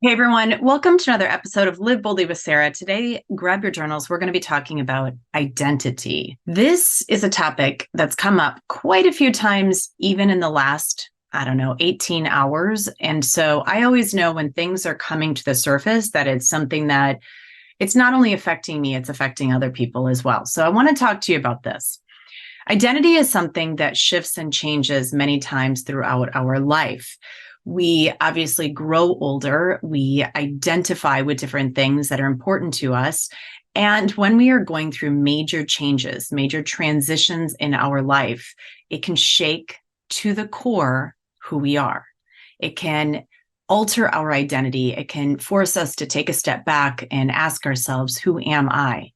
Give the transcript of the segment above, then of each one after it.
Hey everyone, welcome to another episode of Live Boldly with Sara. Today, grab your journals. We're going to be talking about identity. This is a topic that's come up quite a few times, even in the last, 18 hours. And so I always know when things are coming to the surface that it's something that it's not only affecting me, it's affecting other people as well. So I want to talk to you about this. Identity is something that shifts and changes many times throughout our life. We obviously grow older. We identify with different things that are important to us. And when we are going through major changes, major transitions in our life, it can shake to the core who we are. It can alter our identity. It can force us to take a step back and ask ourselves, who am I?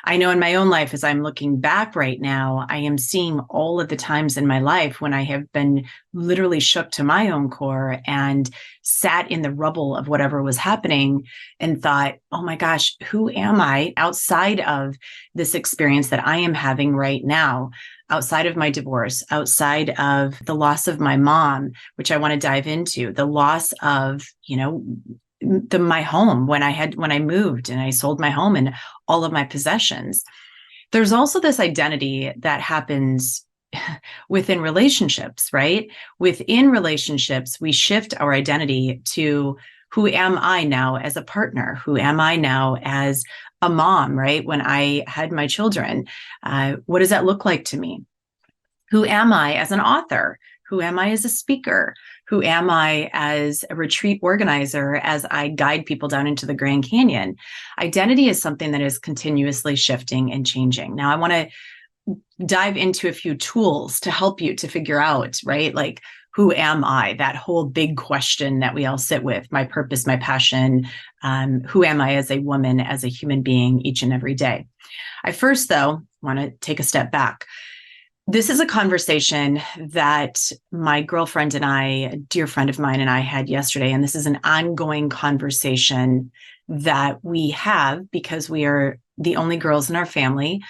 I know in my own life, as I'm looking back right now, I am seeing all of the times in my life when I have been literally shook to my own core and sat in the rubble of whatever was happening and thought, oh my gosh, who am I outside of this experience that I am having right now? Outside of my divorce, outside of the loss of my mom, which I want to dive into, the loss of, my home when I moved and I sold my home and all of my possessions. There's also this identity that happens within relationships, right? Within relationships, we shift our identity to who am I now as a partner? Who am I now as a mom, right? When I had my children, what does that look like to me? Who am I as an author? Who am I as a speaker? Who am I as a retreat organizer as I guide people down into the Grand Canyon? Identity is something that is continuously shifting and changing. Now, I want to dive into a few tools to help you to figure out, right? Like, who am I? That whole big question that we all sit with, my purpose, my passion. Who am I as a woman, as a human being each and every day? I first, though, want to take a step back. This is a conversation that my girlfriend and I, a dear friend of mine and I had yesterday. And this is an ongoing conversation that we have because we are the only girls in our family.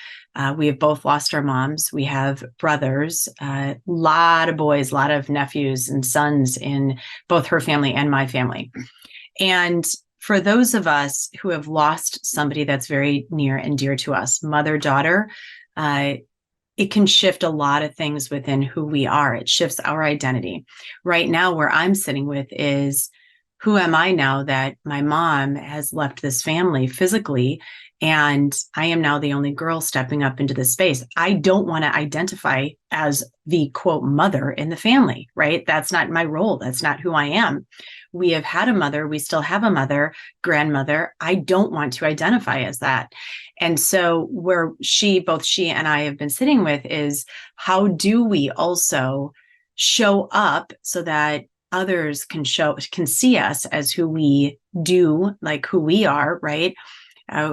We have both lost our moms. We have brothers, a lot of boys, a lot of nephews and sons in both her family and my family. And for those of us who have lost somebody that's very near and dear to us, mother, daughter, it can shift a lot of things within who we are. It shifts our identity. Right now, where I'm sitting with is, who am I now that my mom has left this family physically, and I am now the only girl stepping up into this space? I don't want to identify as the quote mother in the family, right? That's not my role. That's not who I am. We have had a mother. We still have a mother, grandmother. I don't want to identify as that. And so where both she and I have been sitting with is, how do we also show up so that others can see us as who we do, like who we are, right?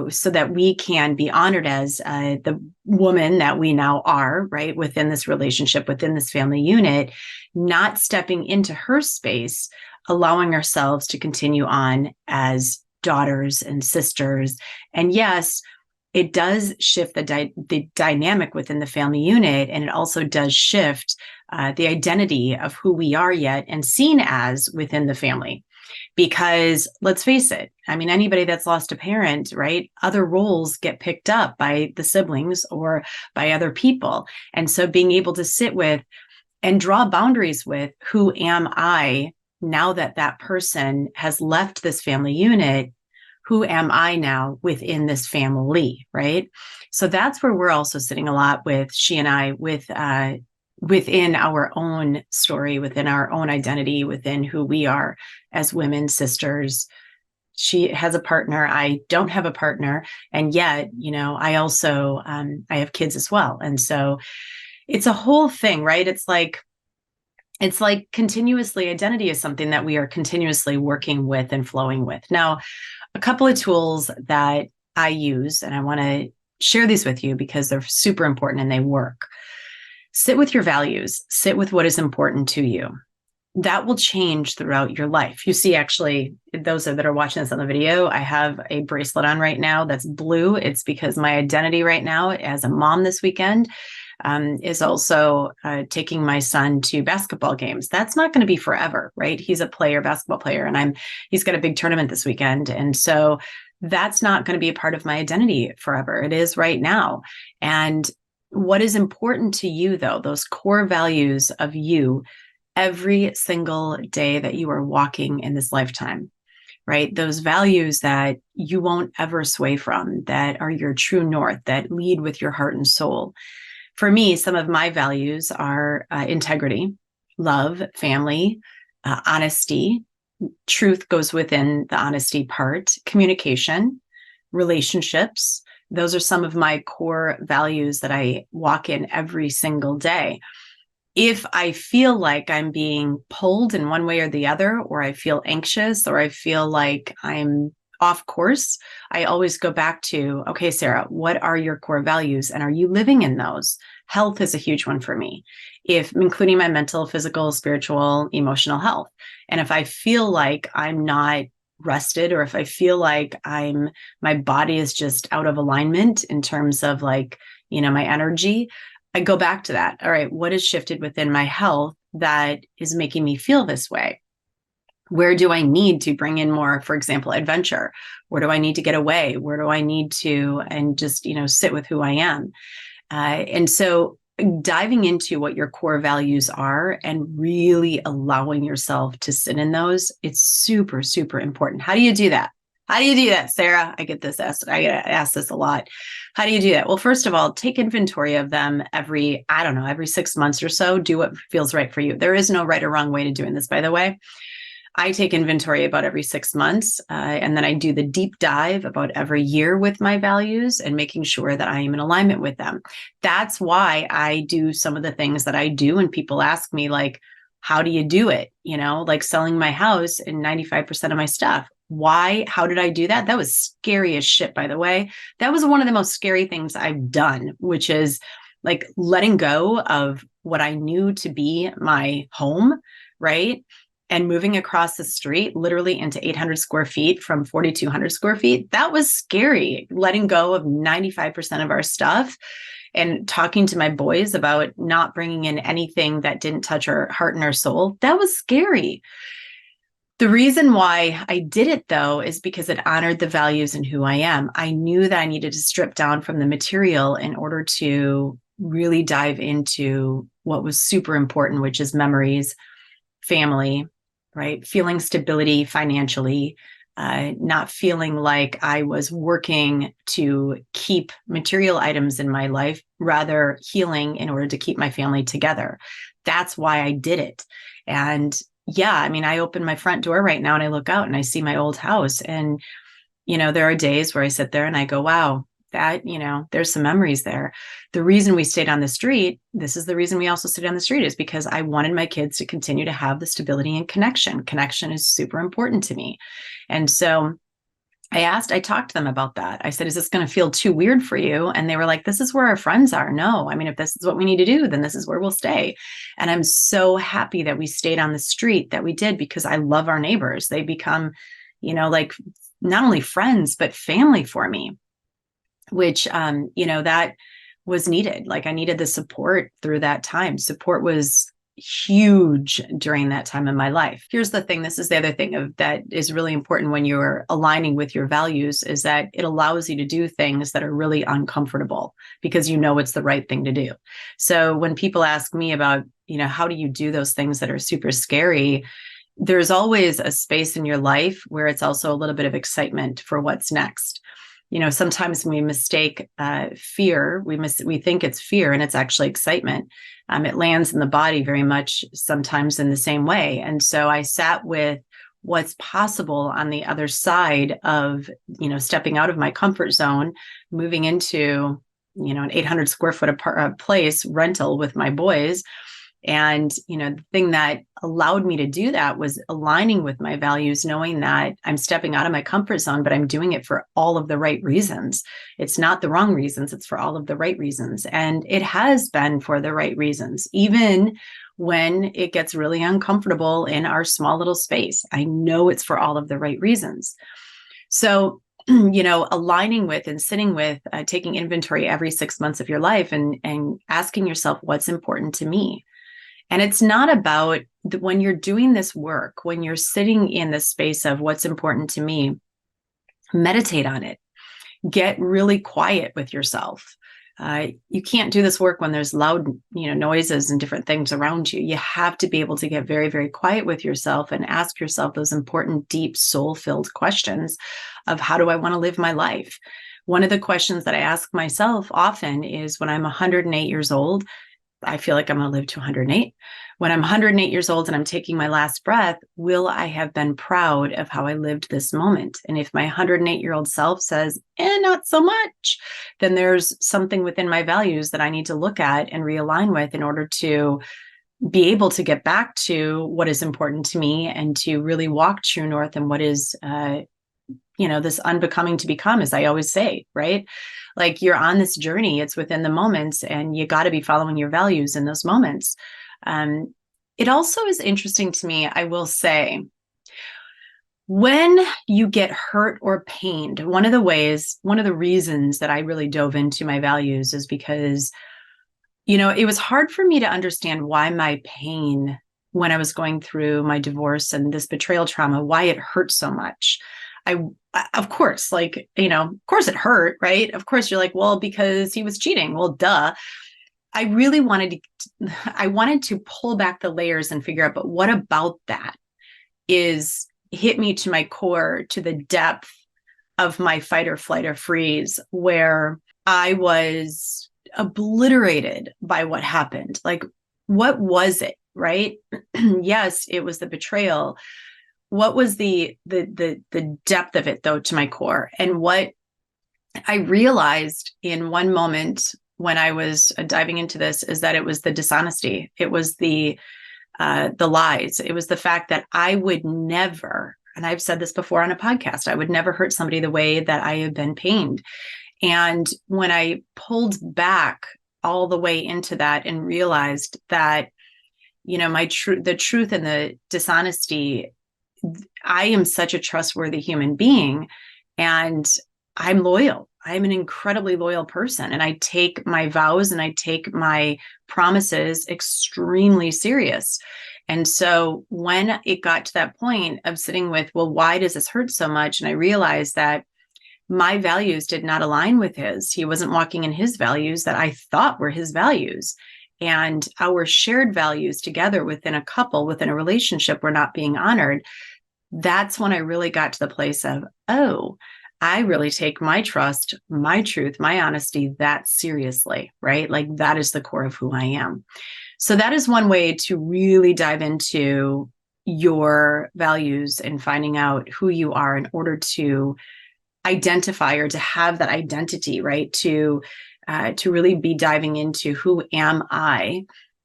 So that we can be honored as the woman that we now are, right? Within this relationship, within this family unit, not stepping into her space, allowing ourselves to continue on as daughters and sisters. And yes, it does shift the dynamic within the family unit, and it also does shift the identity of who we are yet and seen as within the family. Because let's face it, I mean, anybody that's lost a parent, right? Other roles get picked up by the siblings or by other people. And so being able to sit with and draw boundaries with, who am I now that that person has left this family unit? Who am I now within this family, right? So that's where we're also sitting a lot with, she and I, with within our own story, within our own identity, within who we are as women, sisters. She has a partner. I don't have a partner. And yet, I also, I have kids as well. And so it's a whole thing, right? It's like continuously, identity is something that we are continuously working with and flowing with. Now, a couple of tools that I use, and I want to share these with you because they're super important and they work. Sit with your values. Sit with what is important to you. That will change throughout your life. You see, actually, those that are watching this on the video, I have a bracelet on right now that's blue. It's because my identity right now as a mom this weekend, is also taking my son to basketball games. That's not going to be forever, right? He's a basketball player, and he's got a big tournament this weekend. And so that's not going to be a part of my identity forever. It is right now. And what is important to you, though, those core values of you every single day that you are walking in this lifetime, right? Those values that you won't ever sway from, that are your true north, that lead with your heart and soul. For me, some of my values are integrity, love, family, honesty. Truth goes within the honesty part, communication, relationships. Those are some of my core values that I walk in every single day. If I feel like I'm being pulled in one way or the other, or I feel anxious, or I feel like I'm off course, I always go back to, okay, Sara, what are your core values? And are you living in those? Health is a huge one for me, including my mental, physical, spiritual, emotional health. And if I feel like I'm not rested, or if I feel like my body is just out of alignment in terms of my energy, I go back to that. All right, what has shifted within my health that is making me feel this way? Where do I need to bring in more, for example, adventure? Where do I need to get away? Where do I need to, and just, sit with who I am? And so diving into what your core values are and really allowing yourself to sit in those, it's super, super important. How do you do that? How do you do that, Sara? I get asked this a lot. How do you do that? Well, first of all, take inventory of them every 6 months or so. Do what feels right for you. There is no right or wrong way to doing this, by the way. I take inventory about every 6 months, and then I do the deep dive about every year with my values and making sure that I am in alignment with them. That's why I do some of the things that I do. And people ask me, like, how do you do it? Like selling my house and 95% of my stuff. Why? How did I do that? That was scary as shit, by the way. That was one of the most scary things I've done, which is like letting go of what I knew to be my home, right? And moving across the street, literally into 800 square feet from 4,200 square feet. That was scary, letting go of 95% of our stuff and talking to my boys about not bringing in anything that didn't touch our heart and our soul. That was scary. The reason why I did it, though, is because it honored the values and who I am. I knew that I needed to strip down from the material in order to really dive into what was super important, which is memories, family, right? Feeling stability financially, not feeling like I was working to keep material items in my life, rather healing in order to keep my family together. That's why I did it. And yeah, I open my front door right now and I look out and I see my old house. And, there are days where I sit there and I go, wow, that, there's some memories there. The reason we stayed on the street, this is the reason we also stayed on the street, is because I wanted my kids to continue to have the stability and connection. Connection is super important to me. And so I talked to them about that. I said, is this going to feel too weird for you? And they were like, this is where our friends are. No, if this is what we need to do, then this is where we'll stay. And I'm so happy that we stayed on the street, that we did, because I love our neighbors. They become, like not only friends, but family for me, which, that was needed. Like I needed the support through that time. Support was huge during that time in my life. Here's the thing. This is the other thing that is really important when you're aligning with your values, is that it allows you to do things that are really uncomfortable because it's the right thing to do. So when people ask me about, how do you do those things that are super scary, there's always a space in your life where it's also a little bit of excitement for what's next. Sometimes we mistake fear. We think it's fear, and it's actually excitement. It lands in the body very much sometimes in the same way. And so I sat with what's possible on the other side of, stepping out of my comfort zone, moving into, an 800 square foot place rental with my boys. And, the thing that allowed me to do that was aligning with my values, knowing that I'm stepping out of my comfort zone, but I'm doing it for all of the right reasons. It's not the wrong reasons. It's for all of the right reasons. And it has been for the right reasons, even when it gets really uncomfortable in our small little space. I know it's for all of the right reasons. So aligning with and sitting with, taking inventory every 6 months of your life and asking yourself, what's important to me? And it's not about when you're doing this work, when you're sitting in the space of what's important to me, meditate on it, get really quiet with yourself. You can't do this work when there's loud, noises and different things around you. You have to be able to get very, very quiet with yourself and ask yourself those important, deep, soul-filled questions of how do I want to live my life? One of the questions that I ask myself often is when I'm 108 years old, I feel like I'm going to live to 108. When I'm 108 years old and I'm taking my last breath, will I have been proud of how I lived this moment? And if my 108-year-old self says, not so much, then there's something within my values that I need to look at and realign with in order to be able to get back to what is important to me and to really walk true north and what is, this unbecoming to become, as I always say, right? Like you're on this journey, it's within the moments, and you got to be following your values in those moments. It also is interesting to me, I will say, when you get hurt or pained, one of the reasons that I really dove into my values is because, it was hard for me to understand why my pain when I was going through my divorce and this betrayal trauma, why it hurt so much. Of course, of course it hurt, right? Of course you're like, well, because he was cheating. Well, duh. I really wanted to pull back the layers and figure out, but what about that hit me to my core, to the depth of my fight or flight or freeze, where I was obliterated by what happened. Like, what was it, right? Yes, it was the betrayal. What was the depth of it, though, to my core? And what I realized in one moment when I was diving into this is that it was the dishonesty. It was the lies. It was the fact that I would never, and I've said this before on a podcast, I would never hurt somebody the way that I have been pained. And when I pulled back all the way into that and realized that, the truth and the dishonesty, I am such a trustworthy human being, and I'm loyal. I'm an incredibly loyal person, and I take my vows and I take my promises extremely serious. And so when it got to that point of sitting with, well, why does this hurt so much? And I realized that my values did not align with his. He wasn't walking in his values that I thought were his values. And our shared values together within a couple, within a relationship, were not being honored. That's when I really got to the place of, oh, I really take my trust, my truth, my honesty that seriously, right? Like that is the core of who I am. So that is one way to really dive into your values and finding out who you are in order to identify or to have that identity, right? To really be diving into who am I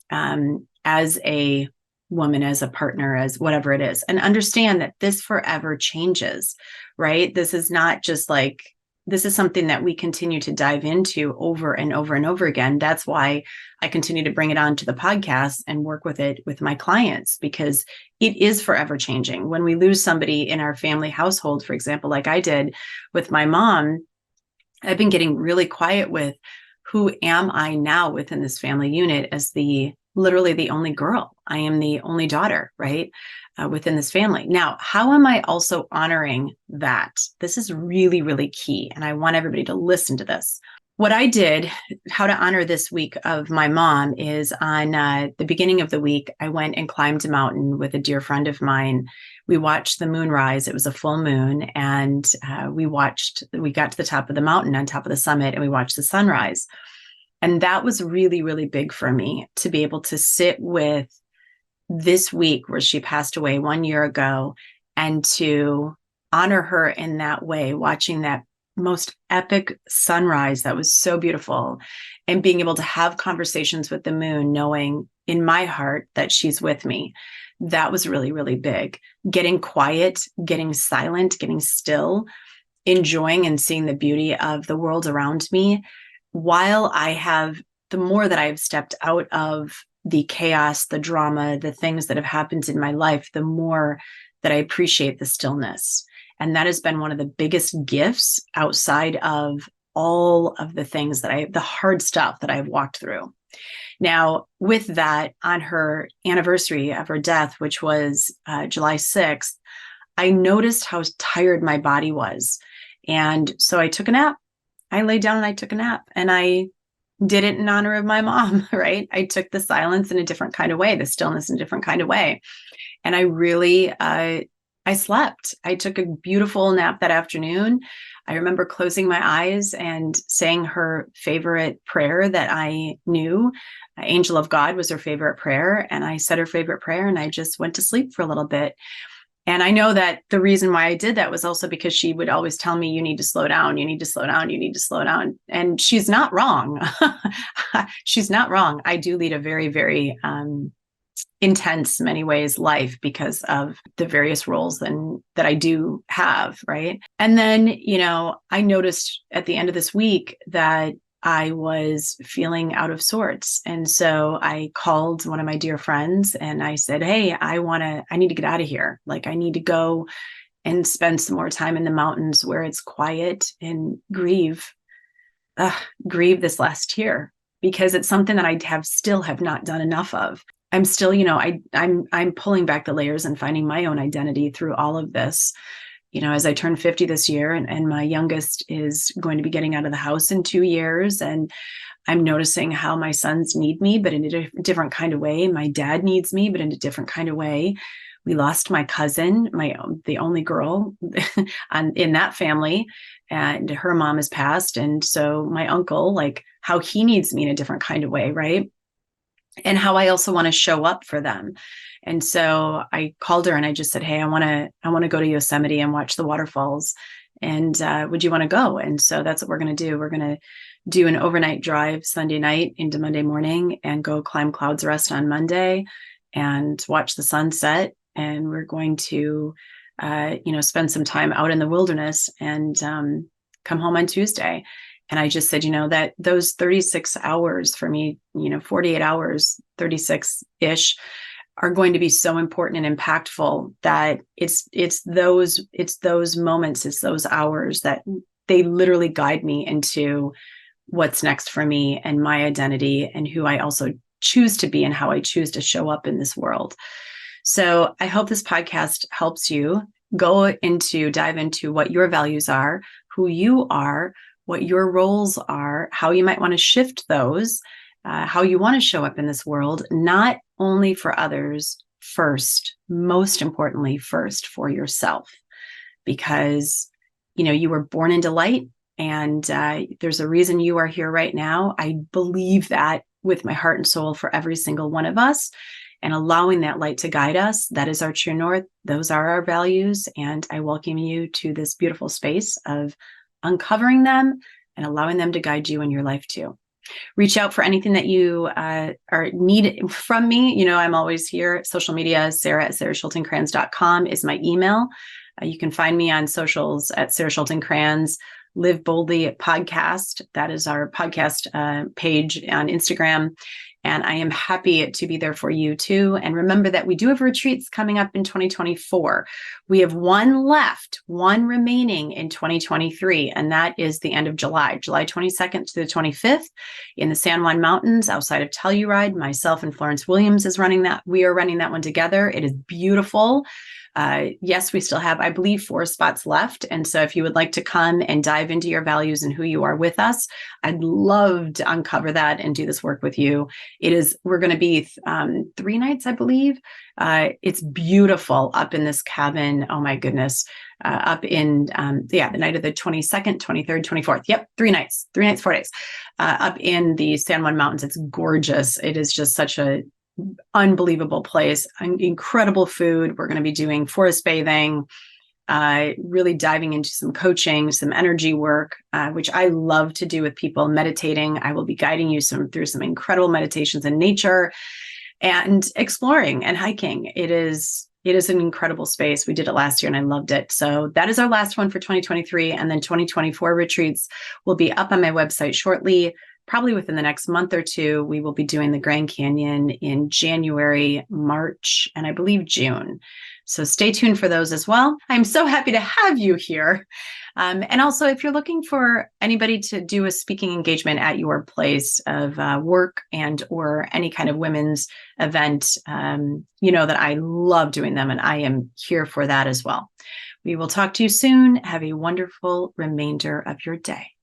as a woman, as a partner, as whatever it is, and understand that this forever changes, right? This is not just like, this is something that we continue to dive into over and over and over again. That's why I continue to bring it on to the podcast and work with it with my clients, because it is forever changing. When we lose somebody in our family household, for example, like I did with my mom, I've been getting really quiet with who am I now within this family unit as literally the only girl. I am the only daughter, right? Within this family. Now, how am I also honoring that? This is really, really key. And I want everybody to listen to this. What I did, how to honor this week of my mom, is on the beginning of the week, I went and climbed a mountain with a dear friend of mine. We watched the moon rise. It was a full moon. And we got to the top of the mountain, on top of the summit, and we watched the sunrise. And that was really, really big for me to be able to sit with this week where she passed away 1 year ago, and to honor her in that way, watching that most epic sunrise that was so beautiful, and being able to have conversations with the moon, knowing in my heart that she's with me. That was really, really big. Getting quiet, getting silent, getting still, enjoying and seeing the beauty of the world around me, while the more that I've stepped out of the chaos, the drama, the things that have happened in my life, the more that I appreciate the stillness. And that has been one of the biggest gifts outside of all of the things the hard stuff that I've walked through. Now, with that, on her anniversary of her death, which was July 6th, I noticed how tired my body was. And so I took a nap. I laid down and I took a nap, and I did it in honor of my mom, right? I took the silence in a different kind of way, the stillness in a different kind of way. And I really, I slept. I took a beautiful nap that afternoon. I remember closing my eyes and saying her favorite prayer that I knew. Angel of God was her favorite prayer. And I said her favorite prayer, and I just went to sleep for a little bit. And I know that the reason why I did that was also because she would always tell me, you need to slow down, you need to slow down, you need to slow down. And she's not wrong. She's not wrong. I do lead a very, very intense, many ways, life because of the various roles that I do have, right? And then, I noticed at the end of this week that I was feeling out of sorts. And so I called one of my dear friends and I said, hey, I need to get out of here. Like, I need to go and spend some more time in the mountains where it's quiet and grieve this last year, because it's something that I still have not done enough of. I'm still, I'm pulling back the layers and finding my own identity through all of this. As I turn 50 this year, and my youngest is going to be getting out of the house in 2 years, and I'm noticing how my sons need me, but in a different kind of way. My dad needs me, but in a different kind of way. We lost my cousin, the only girl in that family, and her mom has passed. And so my uncle, like, how he needs me in a different kind of way, right? And how I also want to show up for them. And so I called her and I just said, hey, I want to go to Yosemite and watch the waterfalls. And would you want to go? And so that's what we're going to do. We're going to do an overnight drive Sunday night into Monday morning and go climb Clouds Rest on Monday and watch the sunset. And we're going to, spend some time out in the wilderness and come home on Tuesday. And I just said, that those 36 hours for me, 48 hours, 36-ish, are going to be so important and impactful that it's those moments, it's those hours that they literally guide me into what's next for me and my identity and who I also choose to be and how I choose to show up in this world. So I hope this podcast helps you dive into what your values are, who you are, what your roles are, how you might want to shift those, how you want to show up in this world, not only for others first, most importantly, first for yourself, because, you were born into light, and there's a reason you are here right now. I believe that with my heart and soul for every single one of us, and allowing that light to guide us. That is our true north. Those are our values. And I welcome you to this beautiful space of uncovering them and allowing them to guide you in your life too. Reach out for anything that you need from me. I'm always here. Social media, Sara@SaraSchultencrans.com is my email. You can find me on socials at Sara Schulten Crans. Live Boldly Podcast. That is our podcast page on Instagram. And I am happy to be there for you too. And remember that we do have retreats coming up in 2024. We have one remaining in 2023, and that is the end of July 22nd to the 25th in the San Juan Mountains outside of Telluride. Myself and Florence Williams is running that. We are running that one together. It is beautiful. Yes, we still have, I believe, 4 spots left. And so if you would like to come and dive into your values and who you are with us, I'd love to uncover that and do this work with you. We're going to be 3 nights, I believe. It's beautiful up in this cabin. Oh my goodness. Up in, the night of the 22nd, 23rd, 24th. Yep. 3 nights, 4 days, up in the San Juan Mountains. It's gorgeous. It is just such a unbelievable place, incredible food. We're going to be doing forest bathing, really diving into some coaching, some energy work, which I love to do with people, meditating. I will be guiding you through some incredible meditations in nature and exploring and hiking. It is an incredible space. We did it last year and I loved it. So that is our last one for 2023. And then 2024 retreats will be up on my website shortly. Probably within the next month or two, we will be doing the Grand Canyon in January, March, and I believe June. So stay tuned for those as well. I'm so happy to have you here. And also, if you're looking for anybody to do a speaking engagement at your place of work and or any kind of women's event, you know that I love doing them, and I am here for that as well. We will talk to you soon. Have a wonderful remainder of your day.